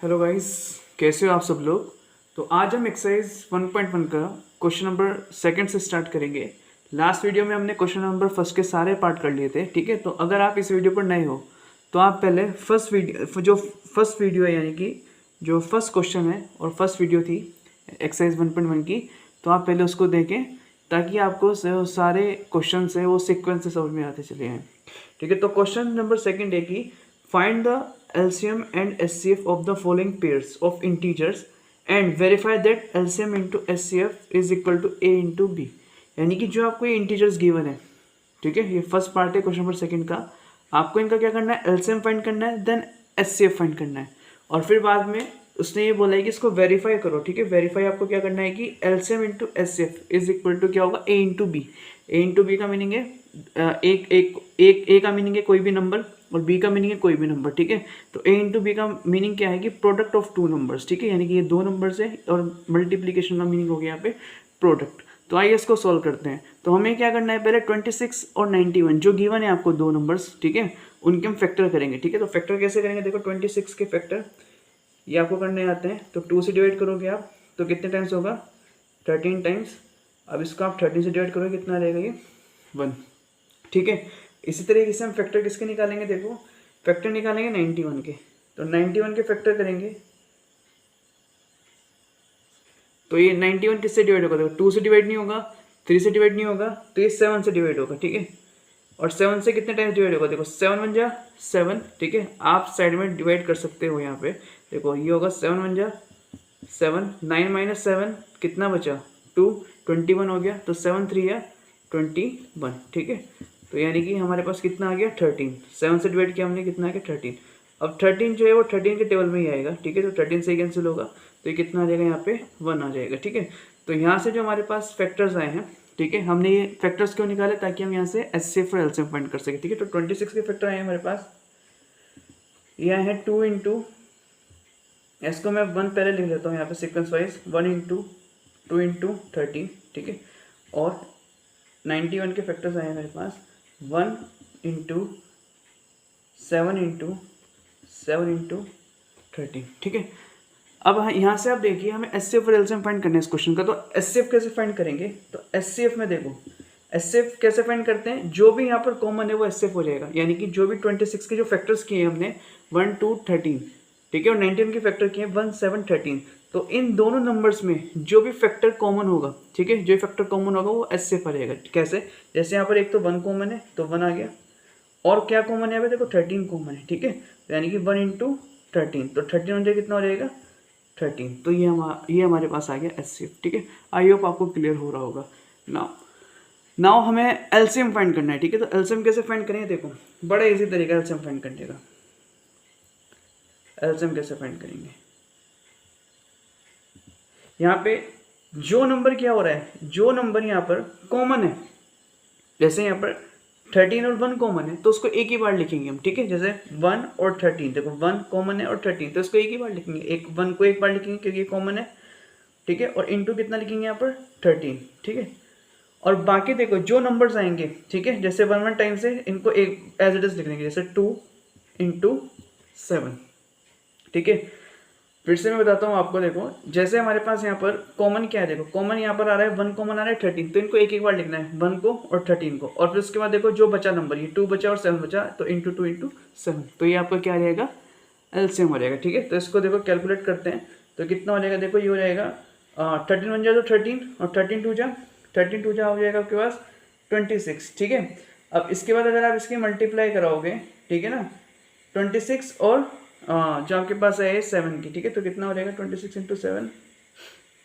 Hello guys, कैसे हो आप सब लोग। तो आज हम एक्सरसाइज 1.1 का क्वेश्चन नंबर सेकंड से स्टार्ट करेंगे। लास्ट वीडियो में हमने क्वेश्चन नंबर फर्स्ट के सारे पार्ट कर लिए थे, ठीक है। तो अगर आप इस वीडियो पर नए हो तो आप पहले फर्स्ट वीडियो है, यानी कि जो फर्स्ट क्वेश्चन है और फर्स्ट वीडियो थी एक्सरसाइज 1.1 की, तो आप पहले उसको देखें ताकि आपको सारे क्वेश्चन है वो सीक्वेंस से समझ में आते चले हैं, ठीक है। तो क्वेश्चन नंबर सेकंड है कि find the LCM and SCF of the following pairs of integers and verify that LCM into SCF is equal to A into B। यानी कि जो आपको ये इंटीजर्स गिवन है, ठीक है, ये फर्स्ट पार्ट है क्वेश्चन नंबर सेकंड का। आपको इनका क्या करना है, LCM फाइंड करना है, देन SCF फाइंड करना है, और फिर बाद में उसने ये बोला है कि इसको वेरीफाई करो, ठीक है। वेरीफाई आपको क्या करना है कि LCM into SCF is equal to क्या होगा, A into B. A into B का मीनिंग है A का मीनिंग है कोई भी नंबर और B का मीनिंग है कोई भी नंबर, ठीक है। तो A इंटू बी का मीनिंग क्या है कि प्रोडक्ट ऑफ टू नंबर्स, ठीक है, यानी कि ये दो नंबर्स है और मल्टीप्लीकेशन का मीनिंग हो गया यहाँ पे प्रोडक्ट। तो आइए इसको सॉल्व करते हैं। तो हमें क्या करना है, पहले 26 और 91 जो गिवन है आपको दो नंबर्स, ठीक है, उनके हम फैक्टर करेंगे, ठीक है। तो फैक्टर कैसे करेंगे, देखो 26 के फैक्टर ये आपको करने आते हैं। तो 2 से डिवाइड करोगे आप तो कितने टाइम्स होगा, 13 टाइम्स। अब इसको आप 13 से डिवाइड करोगे कितना रहेगा, ये 1, ठीक है। इसी तरीके से हम फैक्टर किसके निकालेंगे, देखो फैक्टर निकालेंगे 91 के। तो 91 के फैक्टर करेंगे तो ये 91 किससे डिवाइड होगा, देखो 2 से डिवाइड नहीं होगा, 3 से डिवाइड नहीं होगा, तो ये 7 से डिवाइड होगा, ठीक है। और 7 से कितने टाइम्स डिवाइड होगा, देखो 7 1 जा 7, ठीक है। आप साइड में डिवाइड कर सकते हो यहाँ पे, देखो ये होगा 7 1 जा 7, 9 माइनस 7 कितना बचा 2, 21 हो गया। तो 7 3 या 21, ठीक है। तो यानी कि हमारे पास कितना आ गया 13, 7 से डिवाइड किया हमने, कितना आ गया 13। अब 13 जो है वो 13 के टेबल में ही आएगा, ठीक है। तो 13 से कैंसिल होगा तो ये कितना आ जाएगा, यहाँ पे 1 आ जाएगा, ठीक है। तो यहाँ से जो हमारे पास फैक्टर्स आए हैं, ठीक है, हमने ये फैक्टर्स क्यों निकाले, ताकि हम यहाँ से SCF और LCM फाइंड कर सके, ठीक है। तो 26 के फैक्टर आए हैं हमारे पास, ये आए हैं 2 इंटू, इसको मैं 1 पहले लिख लेता हूँ यहाँ पे सीक्वेंस वाइज, 1 इंटू 2 इंटू 13, ठीक है। और 91 के फैक्टर्स आए हैं मेरे पास 1 इंटू 7 इंटू 7 इंटू 13, ठीक है। अब यहाँ से आप देखिए हमें SCF और LCM फाइंड करना है इस क्वेश्चन का। तो SCF कैसे फाइंड करेंगे, तो SCF में देखो SCF कैसे फाइंड करते हैं, जो भी यहाँ पर कॉमन है वो SCF हो जाएगा। यानी कि जो भी 26 के जो फैक्टर्स किए हैं हमने 1 2 13, ठीक है, और 19 के फैक्टर किए 1 7 13, तो इन दोनों नंबर्स में जो भी फैक्टर कॉमन होगा, ठीक है, जो फैक्टर कॉमन होगा वो SCF आ जाएगा। कैसे, जैसे यहाँ पर एक तो 1 कॉमन है तो 1 आ गया, और क्या कॉमन है यहाँ पे, देखो 13 कॉमन है, ठीक है। यानी कि 1 इंटू 13, तो 13 हो जाए कितना हो जाएगा 13। तो ये हमारे पास आ गया SCF, ठीक है। आई होप आपको क्लियर हो रहा होगा। नाउ हमें LCM फाइंड करना है, ठीक है। तो LCM कैसे फाइंड करेंगे, देखो बड़ा इजी तरीका है LCM फाइंड करने का। LCM कैसे फाइंड करेंगे, यहाँ पे जो नंबर क्या हो रहा है, जो नंबर यहाँ पर कॉमन है, जैसे यहाँ पर 13 और 1 कॉमन है तो उसको एक ही बार लिखेंगे हम, ठीक है। जैसे 1 और 13, देखो 1 कॉमन है और 13, तो इसको एक ही बार लिखेंगे, एक 1 को एक बार लिखेंगे क्योंकि कॉमन है, ठीक है। और इंटू कितना लिखेंगे यहाँ पर 13, ठीक है। और बाकी देखो जो नंबर्स आएंगे, ठीक है, जैसे 1 1 टाइम से इनको एक एज इट इज लिख देंगे, जैसे 2 इंटू 7, ठीक है। फिर से मैं बताता हूँ आपको, देखो जैसे हमारे पास यहाँ पर कॉमन क्या है, देखो कॉमन यहाँ पर आ रहा है 1 कॉमन आ रहा है 13, तो इनको एक एक बार लिखना है, 1 को और 13 को। और फिर उसके बाद देखो जो बचा नंबर, ये 2 बचा और 7 बचा, तो इंटू 2 इंटू 7, तो ये आपका क्या रहेगा, LCM हो जाएगा, ठीक है। तो इसको देखो कैलकुलेट करते हैं तो कितना हो जाएगा, देखो ये हो जाएगा 13 1 जा तो 13 और 13 2 जा हो जाएगा आपके पास 26, ठीक है। अब इसके बाद अगर आप इसकी मल्टीप्लाई कराओगे, ठीक है ना, 26 और जो आपके पास है 7 की, ठीक है, तो कितना हो जाएगा 26 इंटू 7,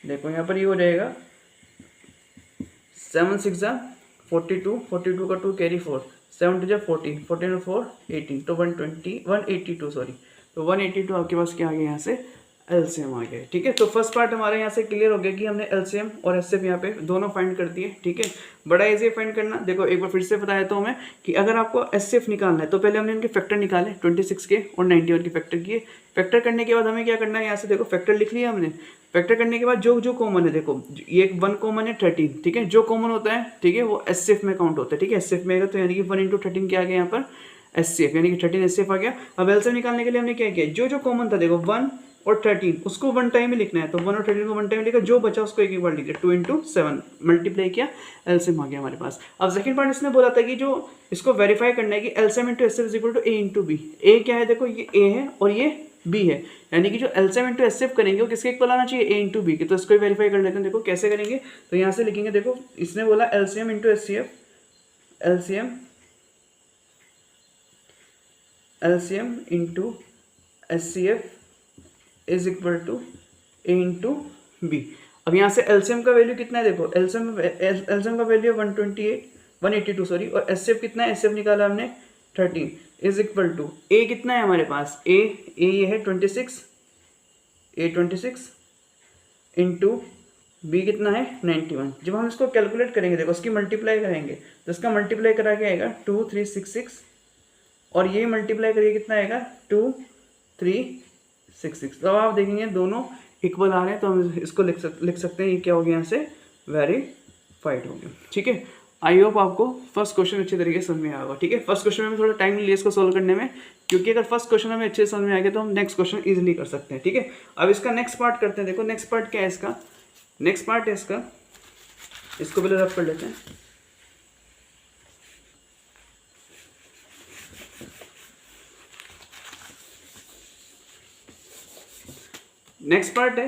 देखो यहाँ पर ये हो जाएगा 7 6 जा 42, 42 का 2 कैरी 4, 7 2 जा 14, 14 और 4 18, तो 182 सॉरी, तो 182 आपके पास क्या आ गया यहाँ से LCM आ गया, ठीक है। तो फर्स्ट पार्ट हमारे यहाँ से क्लियर हो गया कि हमने LCM और SCF यहाँ पे दोनों फाइंड कर दिए, ठीक है। बड़ा इजी फाइंड करना, देखो एक बार फिर से बताया तो मैं कि अगर आपको SCF निकालना है तो पहले हमने इनके फैक्टर निकाले 26 के और 91 के फैक्टर किए। फैक्टर करने के बाद हमें क्या करना है, यहाँ से देखो फैक्टर लिख लिया हमने। फैक्टर करने के बाद जो जो कॉमन है, देखो ये 1 कॉमन है 13, ठीक है, जो कॉमन होता है, ठीक है, वो SCF में काउंट होता है, ठीक है। SCF में आएगा तो यानी कि 1 इंटू 13 क्या आ गया यहाँ पर SCF, यानी कि 13 SCF आ गया। अब LCM निकालने के लिए हमने क्या किया, जो जो कॉमन था, देखो 1 और 13 उसको वन टाइम ही लिखना है, तो 1 और 13 को वन टाइम लिखा, जो बचा उसको एक एक बार लिख दिया, 2 इंटू 7 मल्टीप्लाई किया, एलसीएम आ गया हमारे पास। अब सेकंड पार्ट इसने बोला था कि जो इसको वेरीफाई करना है कि LCM into HCF is equal to A into B. A क्या है, देखो ये ए है और ये बी है, यानी कि जो एलसीएम इंटू एचसीएफ करेंगे वो किसके इक्वल आना चाहिए, ए इंटू बी के। तो इसको वेरीफाई कर लेते हैं, देखो कैसे करेंगे। तो यहाँ से लिखेंगे, देखो इसने बोला LCM into HCF, LCM into HCF is equal to A into B. अब यहाँ से एलसीएम का वैल्यू कितना है, देखो एलसीएम का वैल्यू है 182 सॉरी, और एचसीएफ कितना है, एचसीएफ निकाला हमने 13 इज इक्वल टू ए कितना है हमारे पास, ए ये है 26, ए 26 इंटू बी कितना है 91। जब हम इसको कैलकुलेट करेंगे, देखो इसकी मल्टीप्लाई करेंगे तो इसका मल्टीप्लाई करा के आएगा 2366, और ये मल्टीप्लाई करिए कितना आएगा 2366। तो अब आप देखेंगे दोनों इक्वल आ रहे हैं, तो हम इसको लिख सकते हैं, ये क्या हो गया, यहाँ से वेरीफाइड हो गया। ठीक है, आई होप आपको फर्स्ट क्वेश्चन अच्छे तरीके से समझ में आया होगा। ठीक है, फर्स्ट क्वेश्चन में थोड़ा टाइम लिया इसको सोल्व करने में, क्योंकि अगर फर्स्ट क्वेश्चन हमें अच्छे से समझ में आ गया तो हम नेक्स्ट क्वेश्चन इजीली कर सकते हैं। ठीक है, अब इसका नेक्स्ट पार्ट करते हैं। देखो नेक्स्ट पार्ट क्या है इसका, नेक्स्ट पार्ट है इसका, इसको पहले रफ कर लेते हैं। नेक्स्ट पार्ट है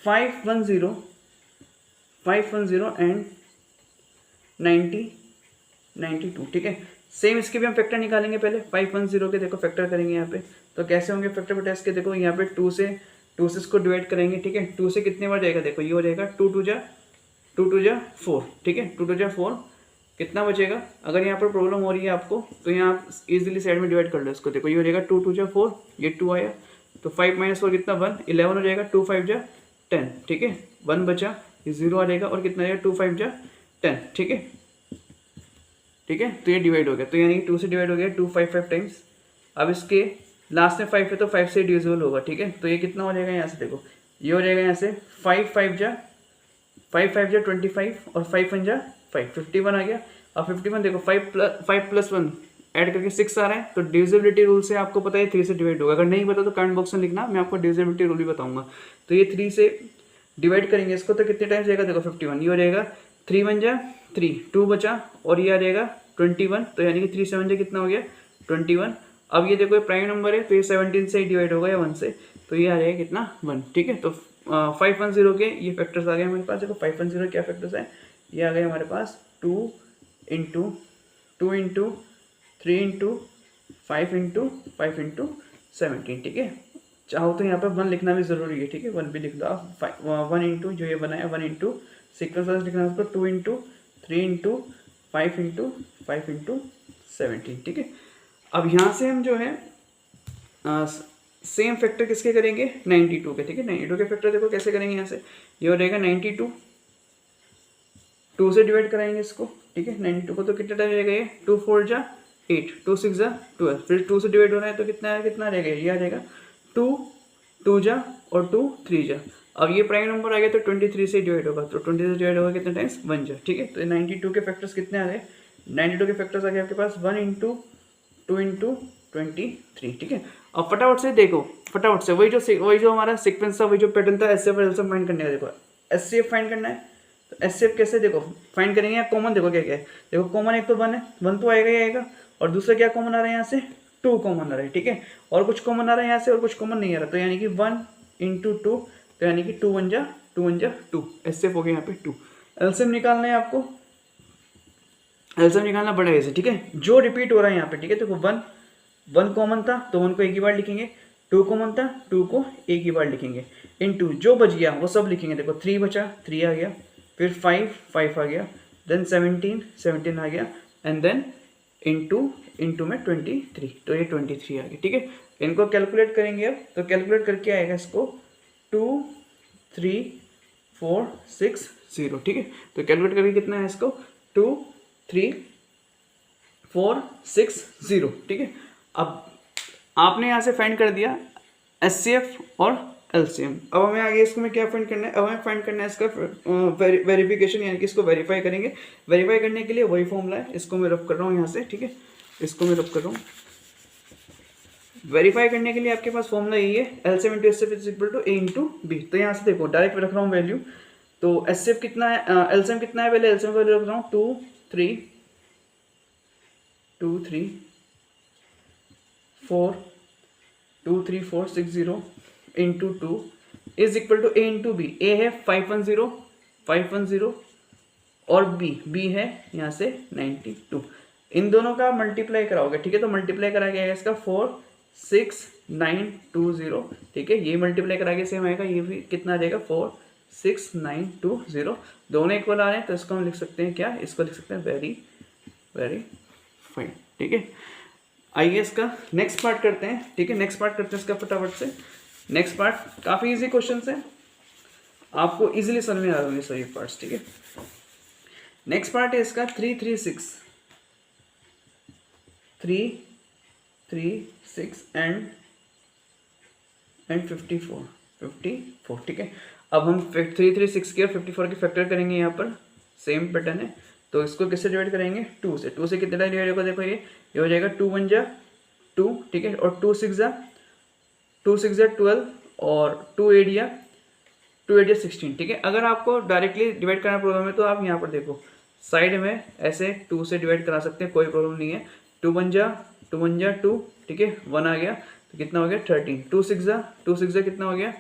510 एंड 92। ठीक है, सेम इसके भी हम फैक्टर निकालेंगे। पहले 510 के देखो फैक्टर करेंगे यहाँ पे, तो कैसे होंगे फैक्टर बेटा इसके, देखो यहाँ पे 2 से इसको डिवाइड करेंगे। ठीक है, 2 से कितने बार जाएगा, देखो ये हो जाएगा 2 2 जा 4। ठीक है, 2 2 जा 4, कितना बचेगा। अगर यहाँ पर प्रॉब्लम हो रही है आपको तो यहाँ आप इजीली साइड में डिवाइड कर लो इसको। देखो ये हो जाएगा 2 2 जा 4, ये 2 आया, तो 5 - 4 कितना 1, 11 हो जाएगा, 2 5 जा 10। ठीक है, 1 बचा, ये 0 आ जाएगा, और कितना आएगा 2 5 जा 10। ठीक है, ठीक है, तो ये डिवाइड हो गया, तो यानी 2 से डिवाइड हो गया 2 5 5 टाइम्स। अब इसके लास्ट में 5 है तो 5 से डिविजिबल होगा। ठीक है, तो ये कितना हो जाएगा, यहाँ से देखो ये हो जाएगा यहाँ से 5 5 जा 25, और 5 1 जा 5, 51 आ गया। अब 51 देखो 5 + 1 ऐड करके 6 आ रहा है, तो डिविजिबिलिटी रूल से आपको पता है 3 से डिवाइड होगा। अगर नहीं पता तो कमेंट बॉक्स में लिखना, मैं आपको डिविजिबिलिटी रूल भी बताऊंगा। तो ये 3 से डिवाइड करेंगे इसको, तो कितने टाइम्स जाएगा, देखो 51, ये हो जाएगा 3 1 जा 3, 2 बचा, और ये आ जाएगा 21, तो यानी कि 3 7 जा कितना हो गया 21। अब ये देखो ये प्राइम नंबर है, तो ये 17 से डिवाइड होगा या 1 से, तो ये आ जाएगा कितना 1। ठीक है, तो 510 के ये फैक्टर्स आ गए हमारे पास। देखो 510 क्या फैक्टर्स हैं, ये आ गए हमारे पास 2 इंटू 3 इंटू 5 इंटू 17। ठीक है, चाहो तो यहाँ पर 1 लिखना भी ज़रूरी है। ठीक है, 1 भी लिख लो आप। 1 इंटू जो ये बनाया 1 इंटू सिक्वेंस वाइज लिखना है उसको, 2 इंटू 3 इंटू 5 इंटू 17। ठीक है, अब यहाँ से हम जो है सेम फैक्टर किसके करेंगे 92 के। ठीक है, 92 के फैक्टर देखो कैसे करेंगे, यहाँ से ये हो जाएगा 92, 2 से डिवाइड कराएंगे इसको। ठीक है, 92 को तो कितना टाइम रहेगा, ये 2 4 जा 8, 2 6 जा 12, फिर 2 से डिवाइड हो रहा है तो कितना रहेगा, ये आ जाएगा 2 2 जा और 2 3 जा। अब ये प्राइम नंबर आ गया तो 23 से डिवाइड होगा, तो 20 से डिवाइड होगा कितने टाइम्स 1 जा। ठीक है, तो 92 के फैक्टर्स कितने आ गए, 92 के फैक्टर्स आ गए आपके पास 1 इंटू 2 इंटू 23। ठीक है, अब फटाफट से देखो, फटाफट से वही जो हमारा सीक्वेंस था, वही जो पैटर्न था, एचसीएफ और एलसीएम फाइंड करने का। देखो एचसीएफ फाइंड करना है, तो एचसीएफ कैसे देखो फाइंड करेंगे, कॉमन देखो क्या क्या है। देखो कॉमन एक तो 1 है, 1 तो आएगा ही आएगा, और दूसरा क्या कॉमन आ रहा है यहाँ से 2 कॉमन आ रहा है। ठीक है, और कुछ कॉमन आ रहा है यहाँ से और कुछ कॉमन नहीं आ रहा, तो यानी कि 1 इंटू 2, तो यानी कि 2 1 जा 2। एचसीएफ हो गया यहाँ पे 2। एलसीएम निकालना है आपको, एलसीएम निकालना बड़ा है। ठीक है, जो रिपीट हो रहा है यहाँ पे। ठीक है, देखो 1 कॉमन था तो 1 को एक ही बार लिखेंगे, 2 कॉमन था 2 को एक ही बार लिखेंगे, इंटू जो बच गया वो सब लिखेंगे। देखो 3 बचा 3 आ गया, फिर 5 आ गया, देन 17 आ गया, एंड देन इंटू में 23, तो ये 23 आ गया। ठीक है, इनको कैलकुलेट करेंगे अब, तो कैलकुलेट करके आएगा इसको 2 3 4 6 0। ठीक है, तो कैलकुलेट करके कितना है इसको 2 3 4 6 0। ठीक है, अब आपने यहाँ से फाइंड कर दिया एचसीएफ और एलसीएम। अब हमें आगे इसको में क्या फाइंड करना है, अब हमें फाइंड करना है इसका वेरिफिकेशन, यानी कि इसको वेरीफाई करेंगे। वेरीफाई करने के लिए वही फॉर्मूला है, इसको मैं रफ कर रहा हूँ यहाँ से। ठीक है, इसको मैं रफ कर रहा हूँ, वेरीफाई करने के लिए आपके पास फॉर्मूला यही है, LCM into HCF is equal to A into B. तो यहाँ से देखो डायरेक्ट रख रहा हूँ वैल्यू, तो एचसीएफ कितना है, एलसीएम कितना है, पहले एलसीएम का वैल्यू रख रहा हूँ 234 into 2 is equal to A into B. A है 510 और बी है यहाँ से 92। इन दोनों का मल्टीप्लाई कराओगे, ठीक है, तो मल्टीप्लाई करा गया इसका 46920, ठीक है, ये मल्टीप्लाई करा के सेम आएगा, ये भी कितना आ जाएगा 46920, दोनों इक्वल आ रहे हैं, तो इसको हम लिख सकते हैं क्या, इसको लिख सकते हैं वेरी वेरी फाइन, ठीक है। आइए इसका नेक्स्ट पार्ट करते हैं, ठीक है, नेक्स्ट पार्ट करते हैं इसका फटाफट से। नेक्स्ट पार्ट काफ़ी इजी क्वेश्चन है, आपको इजीली समझ में आ रहे होंगे सभी पार्ट्स, ठीक है। नेक्स्ट पार्ट है इसका 336 एंड 54, ठीक है। अब हम 336 की और 54 की फैक्टर करेंगे, यहाँ पर सेम पैटर्न है, तो इसको किससे डिवाइड करेंगे, 2 से। 2 से कितना डिवाइड होगा, देखो ये हो जाएगा 2 1 जा 2, ठीक है, और 2 6 जा 12 और 2 8 जा 16, ठीक है। अगर आपको डायरेक्टली डिवाइड करना प्रॉब्लम है तो आप यहाँ पर देखो साइड में ऐसे 2 से डिवाइड करा सकते हैं, कोई प्रॉब्लम नहीं है। 2 1 जा 2, ठीक है, 1 आ गया, तो कितना हो गया 13। 2 6 जा कितना हो गया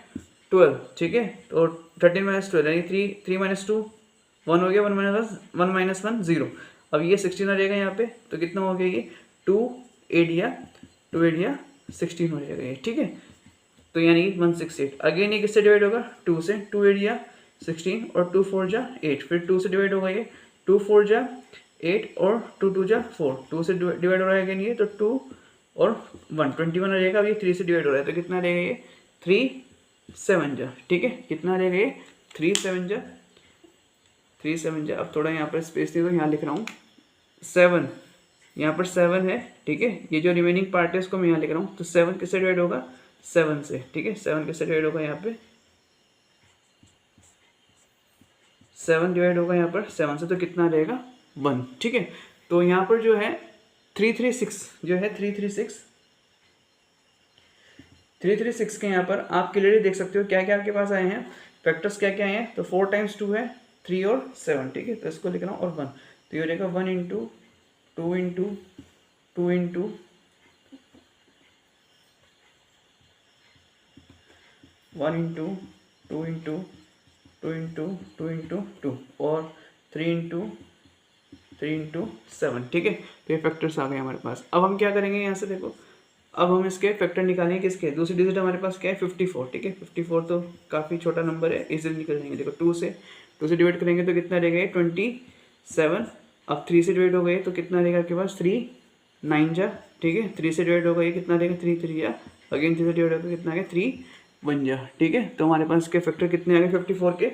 12, ठीक है, तो 13 माइनस 12 यानी 3 माइनस 2 1 हो गया, 1 माइनस 1 0। अब ये 16 आ जाएगा यहाँ पे, तो कितना हो गया ये 2 8 या 16 हो जाएगा ये, ठीक है। तो यानी 168। अगेन ये किससे डिवाइड होगा, 2 से। 2 8 या 16 और 2 4 जा 8, फिर 2 से डिवाइड होगा ये, 2 4 जा 8 और 2 2 जा 4, 2 से डिवाइड हो रहा है अगेन ये, तो 2 और 1 21 आ जाएगा। अब ये 3 से डिवाइड हो रहा है, तो कितना रहेगा ये 3 7 जा, ठीक है, कितना रहेगा ये 3 7 जा। अब थोड़ा यहाँ पर स्पेस दे दो, यहाँ लिख रहा हूँ 7, यहाँ पर 7 है, ठीक है, ये जो रिमेनिंग पार्ट है इसको मैं यहाँ लिख रहा हूँ, तो 7 किससे डिवाइड होगा 7 से, ठीक है, 7 किससे डिवाइड होगा यहाँ पे 7 डिवाइड होगा यहाँ पर 7 से, तो कितना रहेगा 1, ठीक है। तो यहाँ पर जो है 336 के यहाँ पर आप क्लियरली देख सकते हो क्या क्या आपके पास आए हैं, फैक्टर्स क्या क्या आए हैं, तो 4 टाइम्स 2 है 3 और 7, ठीक है, तो इसको लिख रहा हूँ और 1, तो ये हो जाएगा 1 into 2 into 2 into 1 into 2 into 2 into 2 into 2 और 3 इंटू 7, ठीक है। तो ये फैक्टर्स आ गए हमारे पास। अब हम क्या करेंगे, यहाँ से देखो, अब हम इसके फैक्टर निकालेंगे, किसके, दूसरी डिजिट हमारे पास क्या है 54, ठीक है, 54 तो काफ़ी छोटा नंबर है, इजीली निकल जाएंगे। देखो 2 से डिवाइड करेंगे तो कितना रहेगा ये 27। अब 3 से डिवाइड हो गए तो कितना रहेगा आपके पास 3 9 जा, ठीक है, 3 से डिवाइड हो गई कितना रहेगा 3 3 जा, अगेन 3 से डिवाइड होगा कितना आ गया 3 1 जा, ठीक है। तो हमारे पास इसके फैक्टर कितने आ गए 54 के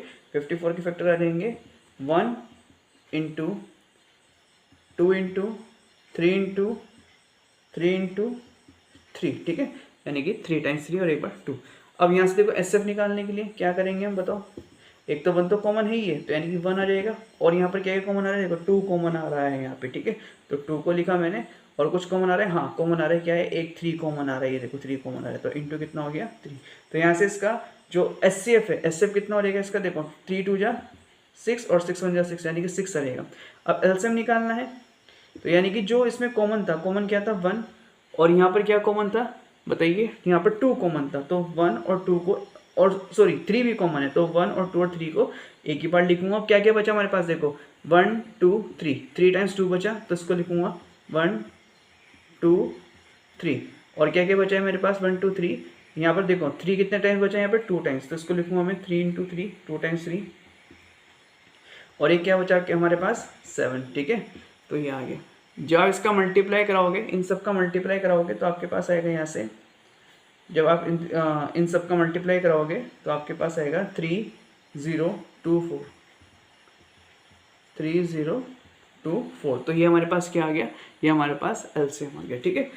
फैक्टर आ जाएंगे 1 इंटू 2 इंटू 3 इंटू 3, ठीक है, यानी कि 3 टाइम्स 3 और एक बार 2। अब यहाँ से देखो एसएफ निकालने के लिए क्या करेंगे हम, बताओ, एक तो 1 तो कॉमन है ही है, तो यानी कि 1 आ जाएगा, और यहाँ पर क्या कॉमन आ रहा है, देखो 2 कॉमन आ रहा है यहाँ पे, ठीक है, तो 2 को लिखा मैंने, और कुछ कॉमन आ रहा है, हाँ कॉमन आ रहा है, क्या है, एक 3 कॉमन आ रहा है, ये देखो 3 कॉमन आ रहा है, तो इंटू कितना हो गया 3। तो यहाँ से इसका जो एचसीएफ है, एचसीएफ कितना हो जाएगा इसका, देखो 3 2 जा 6 और 6 1 जा 6, यानी कि 6 आ जाएगा। अब एलसीएम निकालना है, तो यानी कि जो इसमें कॉमन था, कॉमन क्या था 1, और यहाँ पर क्या कॉमन था बताइए, यहाँ पर 2 कॉमन था, तो 1 और 2 को, और सॉरी 3 भी कॉमन है, तो 1 और 2 और 3 को एक ही बार लिखूंगा। क्या क्या बचा हमारे पास, देखो 1 2 3 टाइम्स 2 बचा, तो इसको लिखूंगा 1 2 3, और क्या क्या बचा है मेरे पास 1 2 3, यहाँ पर देखो 3 कितने टाइम्स बचा है, यहाँ पर 2 टाइम्स, तो इसको लिखूंगा मैं 3 इंटू 3 2 टाइम्स 3, और एक क्या बचा कि हमारे पास 7, ठीक है। तो ये आ गया, जब इसका मल्टीप्लाई कराओगे, इन सब का मल्टीप्लाई कराओगे तो आपके पास आएगा यहाँ से, जब आप इन सब का मल्टीप्लाई कराओगे तो आपके पास आएगा 3024, तो ये हमारे पास क्या आ गया, ये हमारे पास एलसीएम आ गया, ठीक है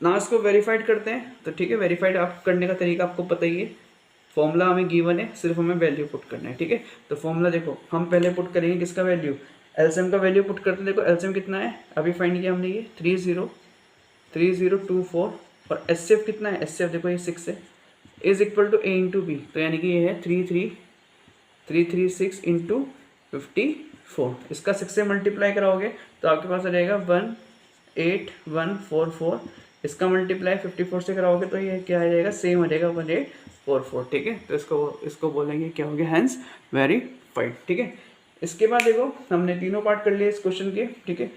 ना। इसको वेरीफाइड करते हैं, तो ठीक है, वेरीफाइड आप करने का तरीका आपको पता ही है, फॉर्मूला हमें गिवन है, सिर्फ हमें वैल्यू पुट करना है, ठीक है। तो फॉर्मूला देखो हम पहले पुट करेंगे किसका वैल्यू, एलसीएम का वैल्यू पुट करते हैं। देखो एलसीएम कितना है, अभी फाइंड किया हमने, ये 3024 और एस सी एफ कितना है, एस सी एफ देखो ये 6 है, is equal to A into B, तो यानी कि ये है 336 इंटू 54। इसका 6 से मल्टीप्लाई कराओगे तो आपके पास आ जाएगा 18144। इसका मल्टीप्लाई 54 से कराओगे तो ये क्या आ जाएगा, सेम आ जाएगा 1844। ठीक है, तो इसको बोलेंगे क्या हो गया, हैंस वेरीफाइड। ठीक है, इसके बाद देखो हमने तीनों पार्ट कर लिए इस क्वेश्चन के। ठीक है,